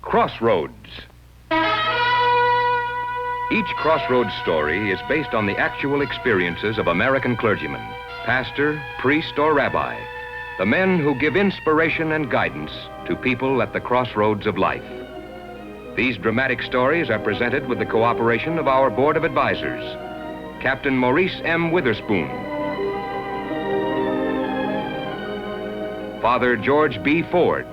Crossroads. Each Crossroads story is based on the actual experiences of American clergymen, pastor, priest, or rabbi, the men who give inspiration and guidance to people at the crossroads of life. These dramatic stories are presented with the cooperation of our Board of Advisors, Captain Maurice M. Witherspoon, Father George B. Ford,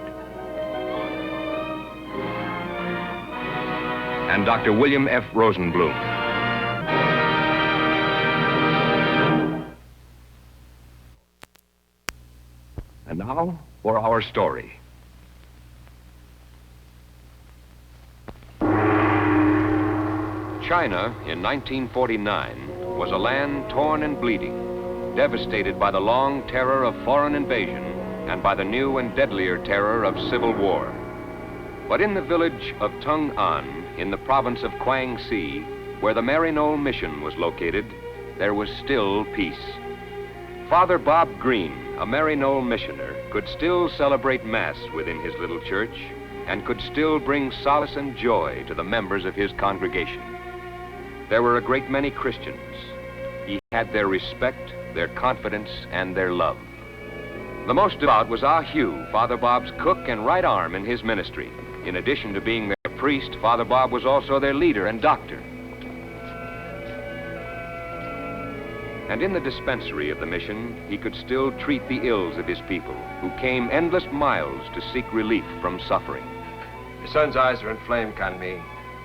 and Dr. William F. Rosenblum. And now for our story. China in 1949 was a land torn and bleeding, devastated by the long terror of foreign invasion and by the new and deadlier terror of civil war. But in the village of Tongan, in the province of Kwang-si, where the Maryknoll mission was located, there was still peace. Father Bob Green, a Maryknoll missioner, could still celebrate Mass within his little church and could still bring solace and joy to the members of his congregation. There were a great many Christians. He had their respect, their confidence, and their love. The most devout was Ah Hugh, Father Bob's cook and right arm in his ministry. In addition to being their priest, Father Bob was also their leader and doctor. And in the dispensary of the mission, he could still treat the ills of his people, who came endless miles to seek relief from suffering. Your son's eyes are inflamed, Kanmi,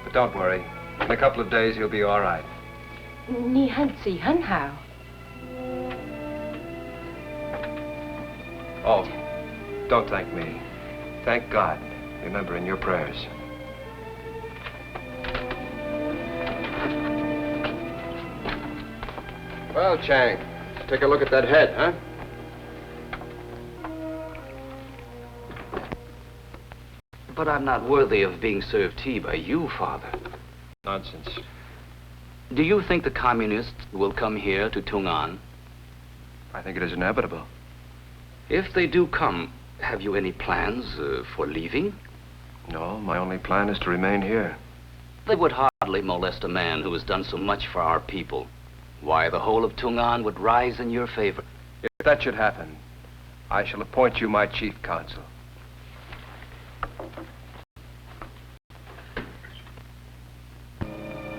but don't worry. In a couple of days, he'll be all right. 你很喜很好. Oh, don't thank me. Thank God. Remember in your prayers. Well, Chang, take a look at that head, huh? But I'm not worthy of being served tea by you, Father. Nonsense. Do you think the communists will come here to Tongan? I think it is inevitable. If they do come, have you any plans for leaving? No, my only plan is to remain here. They would hardly molest a man who has done so much for our people. Why, the whole of Tongan would rise in your favor. If that should happen, I shall appoint you my chief counsel.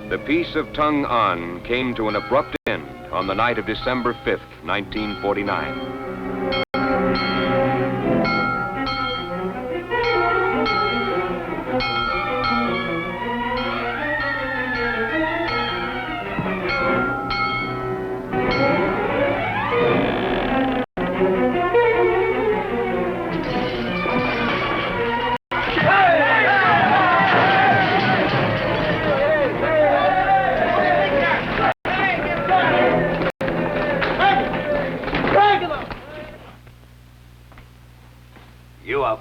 The Peace of Tongan came to an abrupt end on the night of December 5th, 1949.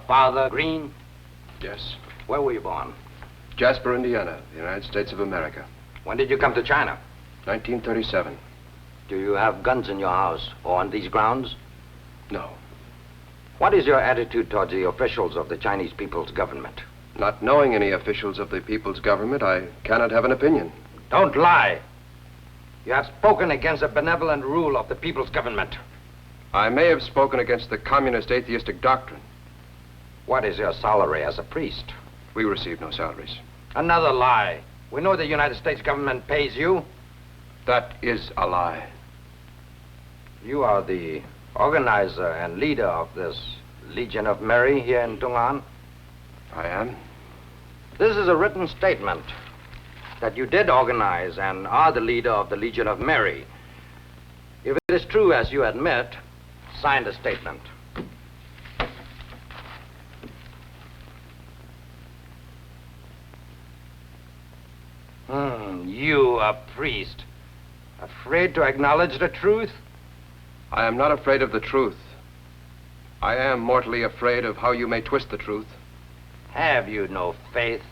Father Green? Yes. Where were you born? Jasper, Indiana, the United States of America. When did you come to China? 1937. Do you have guns in your house or on these grounds? No. What is your attitude towards the officials of the Chinese People's Government? Not knowing any officials of the People's Government, I cannot have an opinion. Don't lie. You have spoken against the benevolent rule of the People's Government. I may have spoken against the communist atheistic doctrine. What is your salary as a priest? We receive no salaries. Another lie. We know the United States government pays you. That is a lie. You are the organizer and leader of this Legion of Mary here in Tongan. I am. This is a written statement that you did organize and are the leader of the Legion of Mary. If it is true, as you admit, sign the statement. You, a priest, afraid to acknowledge the truth? I am not afraid of the truth. I am mortally afraid of how you may twist the truth. Have you no faith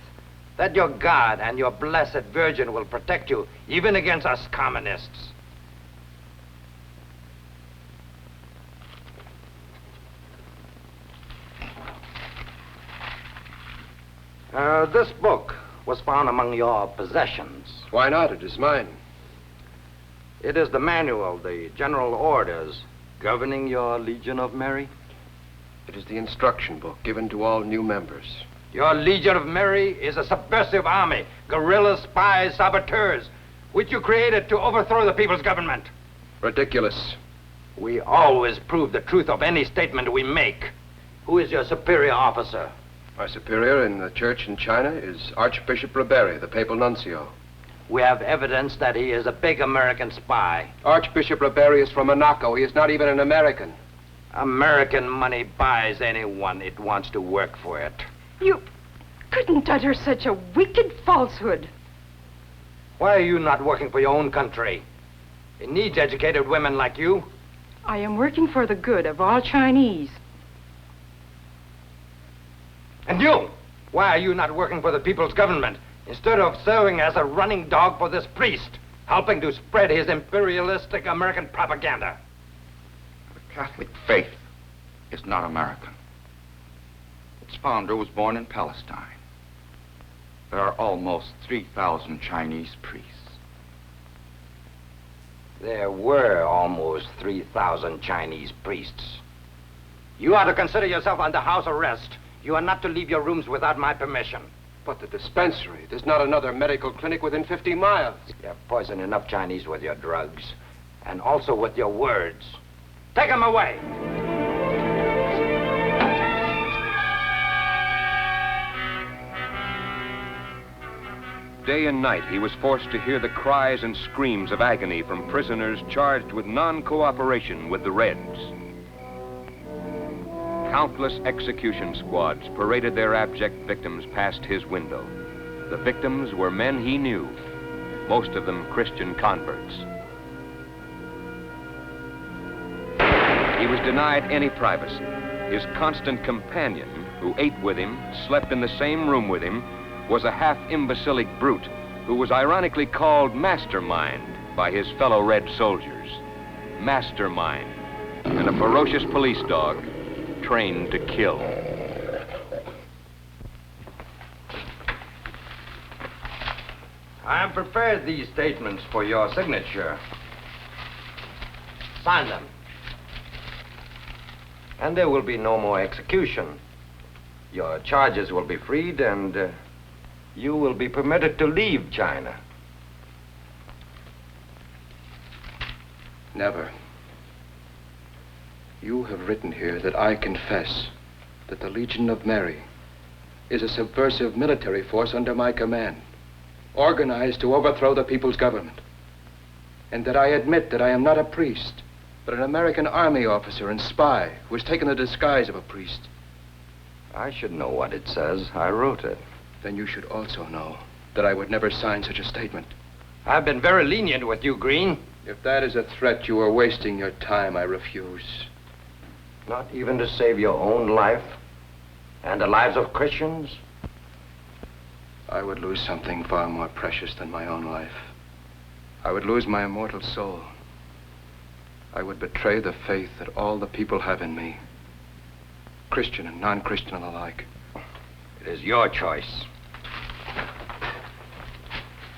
that your God and your blessed Virgin will protect you, even against us communists? This book was found among your possessions. Why not? It is mine. It is the manual, the general orders governing your Legion of Mary. It is the instruction book given to all new members. Your Legion of Mary is a subversive army, guerrilla spies, saboteurs, which you created to overthrow the people's government. Ridiculous. We always prove the truth of any statement we make. Who is your superior officer? My superior in the church in China is Archbishop Roberi, the papal nuncio. We have evidence that he is a big American spy. Archbishop Roberi is from Monaco. He is not even an American. American money buys anyone it wants to work for it. You couldn't utter such a wicked falsehood. Why are you not working for your own country? It needs educated women like you. I am working for the good of all Chinese. And you? Why are you not working for the people's government instead of serving as a running dog for this priest, helping to spread his imperialistic American propaganda? The Catholic faith is not American. Its founder was born in Palestine. There are almost 3,000 Chinese priests. There were almost 3,000 Chinese priests. You are to consider yourself under house arrest. You are not to leave your rooms without my permission. But the dispensary, there's not another medical clinic within 50 miles. You have poisoned enough Chinese with your drugs, and also with your words. Take them away! Day and night, he was forced to hear the cries and screams of agony from prisoners charged with non-cooperation with the Reds. Countless execution squads paraded their abject victims past his window. The victims were men he knew, most of them Christian converts. He was denied any privacy. His constant companion, who ate with him, slept in the same room with him, was a half-imbecilic brute who was ironically called Mastermind by his fellow Red soldiers. Mastermind, and a ferocious police dog trained to kill. I have prepared these statements for your signature. Sign them. And there will be no more execution. Your charges will be freed and you will be permitted to leave China. Never. You have written here that I confess that the Legion of Mary is a subversive military force under my command, organized to overthrow the people's government. And that I admit that I am not a priest, but an American army officer and spy who has taken the disguise of a priest. I should know what it says. I wrote it. Then you should also know that I would never sign such a statement. I've been very lenient with you, Green. If that is a threat, you are wasting your time. I refuse. Not even to save your own life and the lives of Christians? I would lose something far more precious than my own life. I would lose my immortal soul. I would betray the faith that all the people have in me, Christian and non-Christian alike. It is your choice.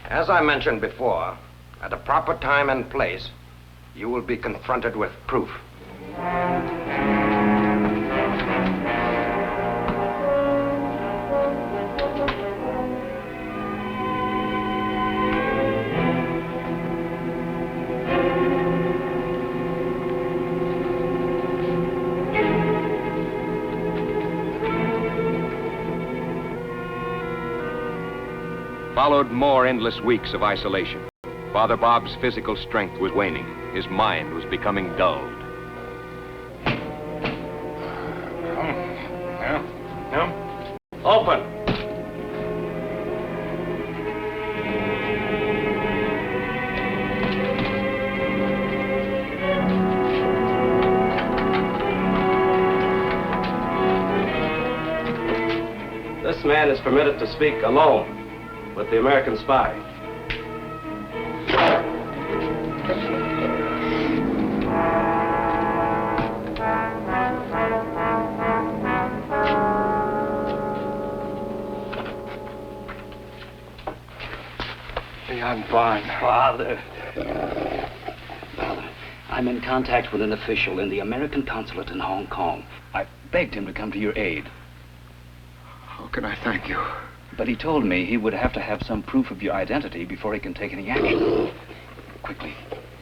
As I mentioned before, at a proper time and place, you will be confronted with proof. Followed more endless weeks of isolation. Father Bob's physical strength was waning. His mind was becoming dulled. Open. This man is permitted to speak alone with the American spy. I'm fine. Father. Father, I'm in contact with an official in the American consulate in Hong Kong. I begged him to come to your aid. How can I thank you? But he told me he would have to have some proof of your identity before he can take any action. Quickly,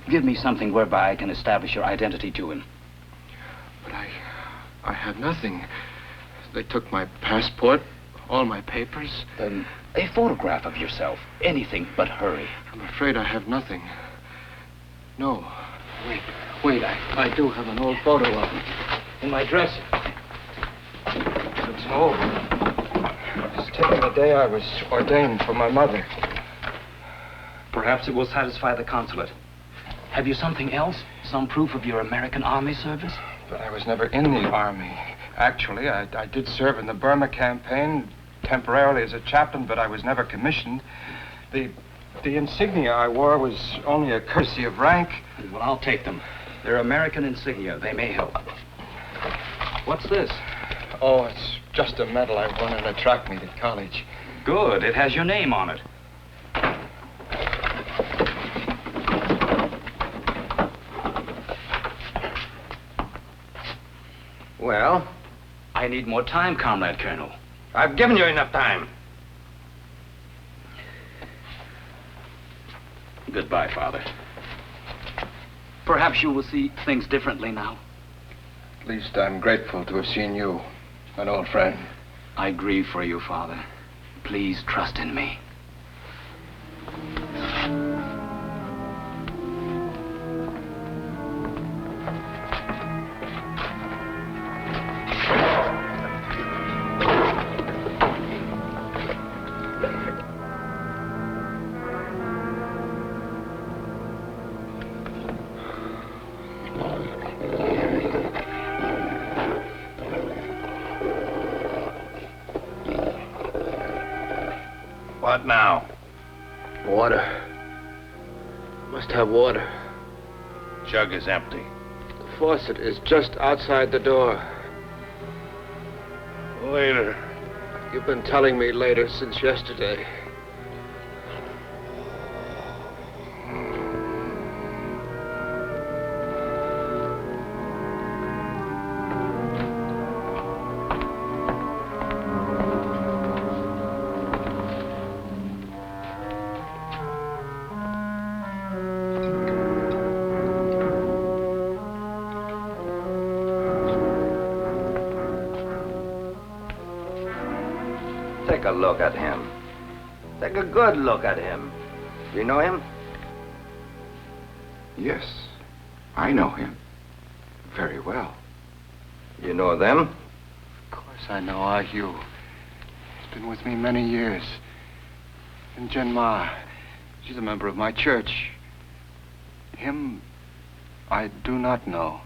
give me something whereby I can establish your identity to him. But I have nothing. They took my passport, all my papers. Then a photograph of yourself. Anything but hurry. I'm afraid I have nothing. No. Wait, I do have an old photo of him. In my dresser. It's old. It's taken the day I was ordained for my mother. Perhaps it will satisfy the consulate. Have you something else? Some proof of your American Army service? But I was never in the Army. Actually, I did serve in the Burma campaign, temporarily as a chaplain, but I was never commissioned. The insignia I wore was only a courtesy of rank. Well, I'll take them. They're American insignia. They may help. What's this? Oh, it's just a medal I won in a track meet at college. Good. It has your name on it. Well? I need more time, Comrade Colonel. I've given you enough time. Goodbye, Father. Perhaps you will see things differently now. At least I'm grateful to have seen you, an old friend. I grieve for you, Father. Please trust in me. What now? Water. Must have water. Jug is empty. The faucet is just outside the door. Later. You've been telling me later since yesterday. Take a look at him. Take a good look at him. Do you know him? Yes, I know him very well. You know them? Of course I know Ah Hugh. He's been with me many years. And Jen Ma, she's a member of my church. Him, I do not know.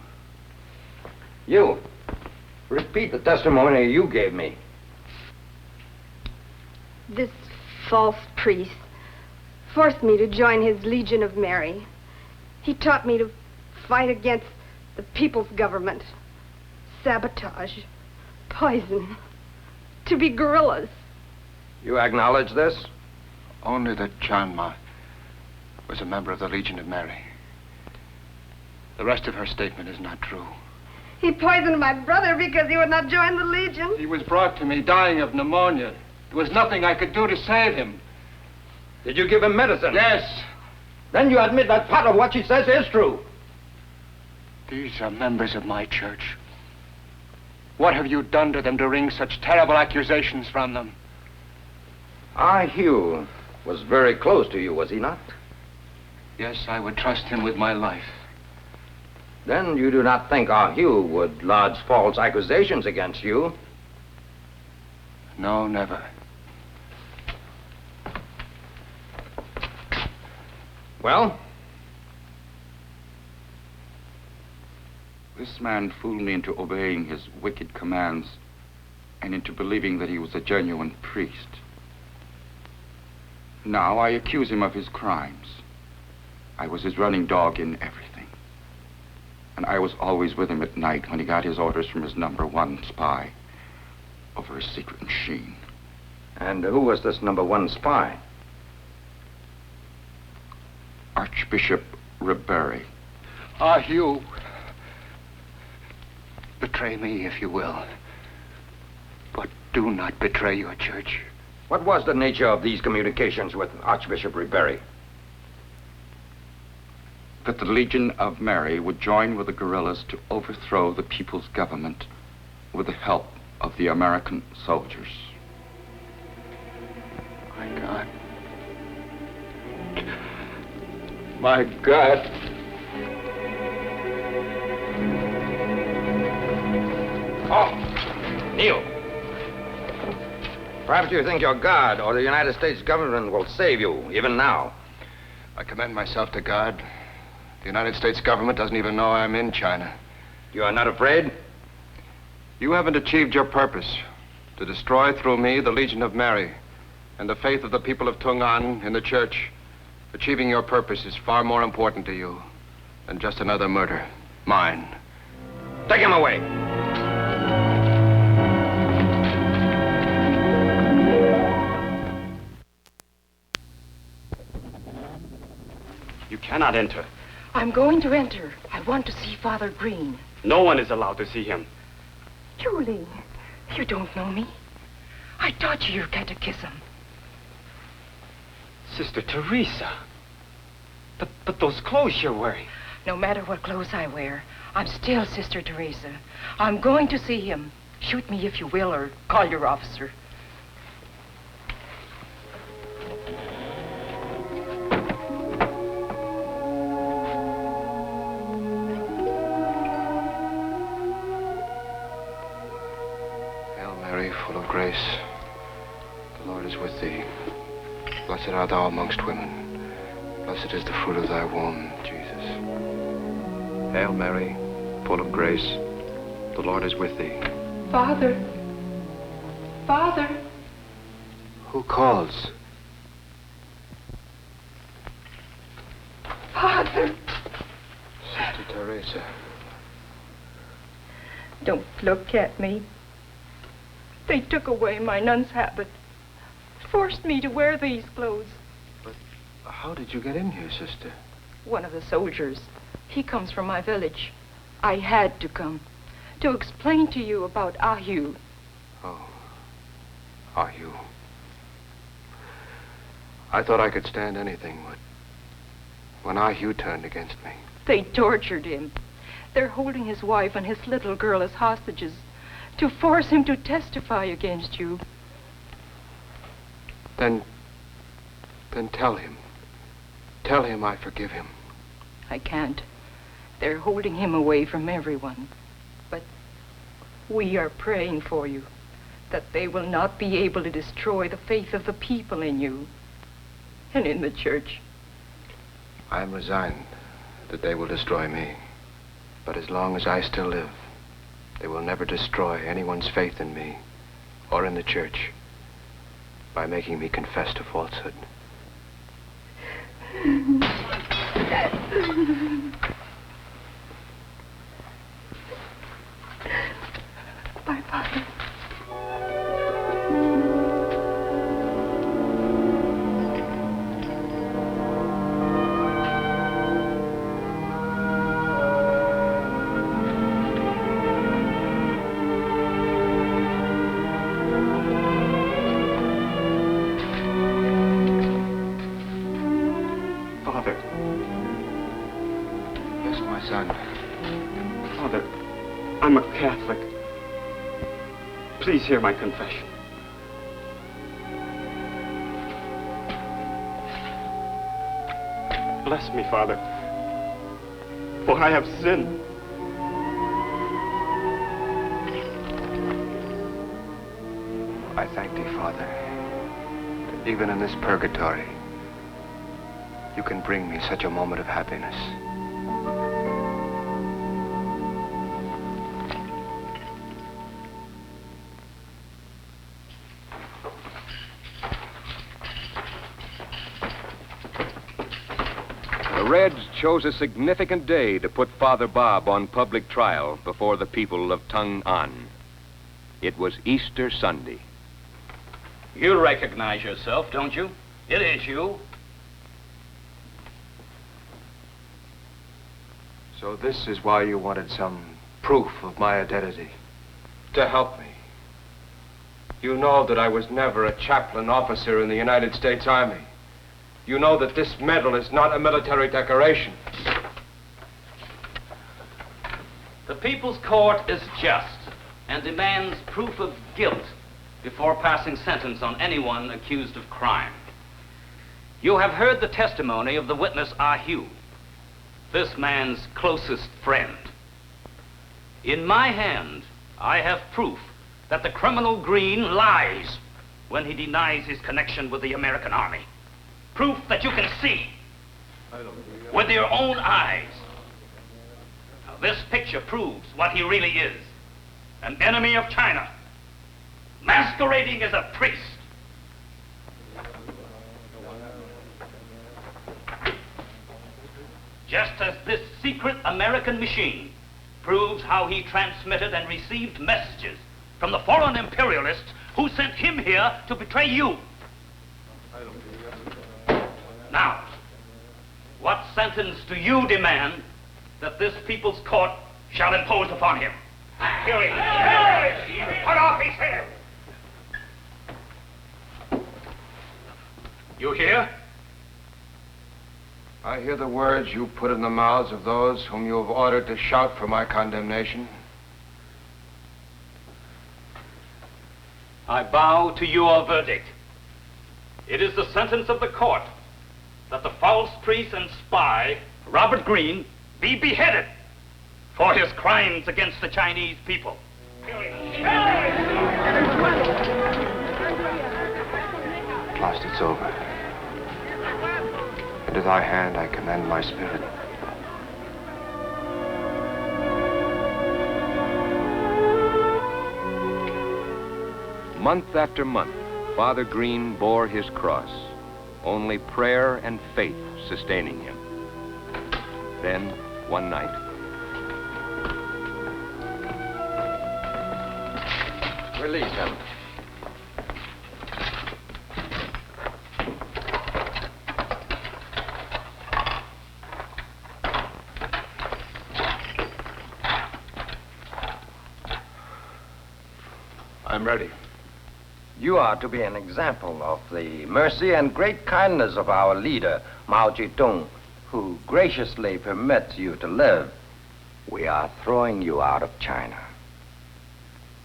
You. Repeat the testimony you gave me. This false priest forced me to join his Legion of Mary. He taught me to fight against the people's government, sabotage, poison, to be guerrillas. You acknowledge this? Only that Chanma was a member of the Legion of Mary. The rest of her statement is not true. He poisoned my brother because he would not join the Legion. He was brought to me dying of pneumonia. There was nothing I could do to save him. Did you give him medicine? Yes. Then you admit that part of what she says is true. These are members of my church. What have you done to them to wring such terrible accusations from them? Ah Hugh was very close to you, was he not? Yes, I would trust him with my life. Then you do not think Ah Hugh would lodge false accusations against you? No, never. Well? This man fooled me into obeying his wicked commands and into believing that he was a genuine priest. Now I accuse him of his crimes. I was his running dog in everything. And I was always with him at night when he got his orders from his #1 spy over a secret machine. And who was this #1 spy? Archbishop Ribery. Ah, Hugh. Betray me if you will. But do not betray your church. What was the nature of these communications with Archbishop Ribery? That the Legion of Mary would join with the guerrillas to overthrow the people's government with the help of the American soldiers. My God. My God. Oh, kneel. Perhaps you think your God or the United States government will save you, even now. I commend myself to God. The United States government doesn't even know I'm in China. You are not afraid? You haven't achieved your purpose, to destroy through me the Legion of Mary and the faith of the people of Tongan in the church. Achieving your purpose is far more important to you than just another murder. Mine. Take him away. You cannot enter. I'm going to enter. I want to see Father Green. No one is allowed to see him. Julie, you don't know me. I taught you your catechism. Sister Teresa. But those clothes you're wearing. No matter what clothes I wear, I'm still Sister Teresa. I'm going to see him. Shoot me if you will, or call your officer. Hail Mary, full of grace, the Lord is with thee. Blessed art thou amongst women. Blessed is the fruit of thy womb, Jesus. Hail Mary, full of grace, the Lord is with thee. Father. Father. Who calls? Father. Sister Teresa. Don't look at me. They took away my nun's habit. Forced me to wear these clothes. But how did you get in here, sister? One of the soldiers. He comes from my village. I had to come to explain to you about Ahu. Oh. Are you? I thought I could stand anything, but when Ahu turned against me. They tortured him. They're holding his wife and his little girl as hostages to force him to testify against you. Then tell him. Tell him I forgive him. I can't. They're holding him away from everyone. But we are praying for you, that they will not be able to destroy the faith of the people in you and in the church. I am resigned that they will destroy me. But as long as I still live, they will never destroy anyone's faith in me or in the church by making me confess to falsehood. Bye, Father. Father. Yes, my son. Father, I'm a Catholic. Please hear my confession. Bless me, Father, for I have sinned. I thank thee, Father, that even in this purgatory, you can bring me such a moment of happiness. The Reds chose a significant day to put Father Bob on public trial before the people of Tongan. It was Easter Sunday. You recognize yourself, don't you? It is you. So this is why you wanted some proof of my identity. To help me. You know that I was never a chaplain officer in the United States Army. You know that this medal is not a military decoration. The People's Court is just and demands proof of guilt before passing sentence on anyone accused of crime. You have heard the testimony of the witness Ah Hugh, this man's closest friend. In my hand, I have proof that the criminal Green lies when he denies his connection with the American Army. Proof that you can see with your own eyes. Now, this picture proves what he really is. An enemy of China, masquerading as a priest. Just as this secret American machine proves how he transmitted and received messages from the foreign imperialists who sent him here to betray you. Now, what sentence do you demand that this People's Court shall impose upon him? Here he is. Cut off his head. You hear? I hear the words you put in the mouths of those whom you have ordered to shout for my condemnation. I bow to your verdict. It is the sentence of the court that the false priest and spy, Robert Green, be beheaded for his crimes against the Chinese people. At last it's over. Into thy hand I commend my spirit. Month after month, Father Green bore his cross, only prayer and faith sustaining him. Then, one night, Release him. I'm ready. You are to be an example of the mercy and great kindness of our leader, Mao Zedong, who graciously permits you to live. We are throwing you out of China.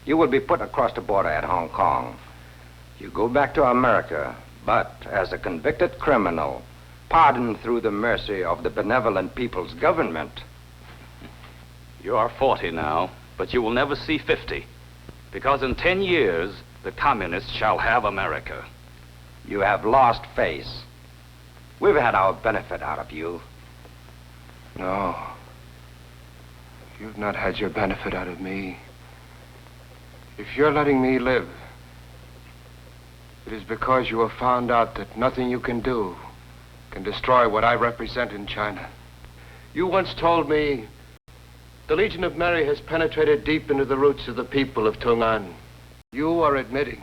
You will be put across the border at Hong Kong. You go back to America, but as a convicted criminal, pardoned through the mercy of the benevolent people's government. You are 40 now, but you will never see 50, because in 10 years, the communists shall have America. You have lost face. We've had our benefit out of you. No. You've not had your benefit out of me. If you're letting me live, it is because you have found out that nothing you can do can destroy what I represent in China. You once told me the Legion of Mary has penetrated deep into the roots of the people of Tongan. You are admitting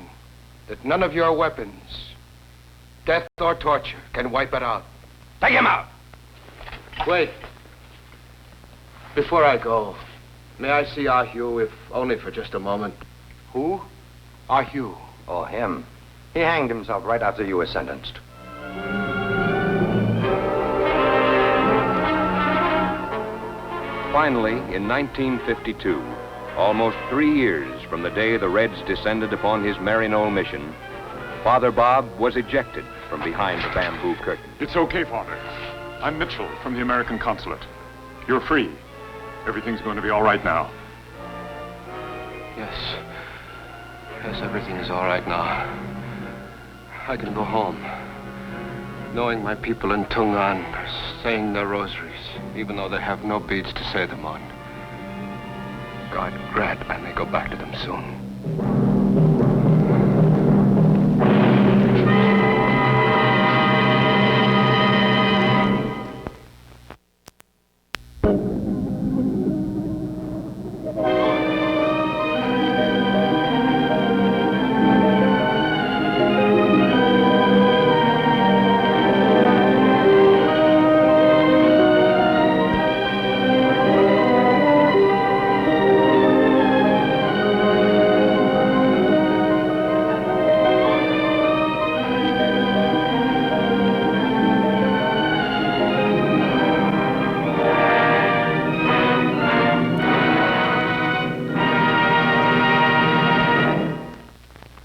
that none of your weapons, death or torture, can wipe it out. Take him out! Wait. Before I go, may I see Ah Hugh, if only for just a moment? Who? Ah Hugh. Oh, him. He hanged himself right after you were sentenced. finally, in 1952, almost 3 years from the day the Reds descended upon his Maryknoll mission, Father Bob was ejected from behind the bamboo curtain. It's okay, Father. I'm Mitchell from the American consulate. You're free. Everything's going to be all right now. Yes. Yes, everything is all right now. I can go home, knowing my people in Tongan are saying their rosaries, even though they have no beads to say them on. God grant I may go back to them soon.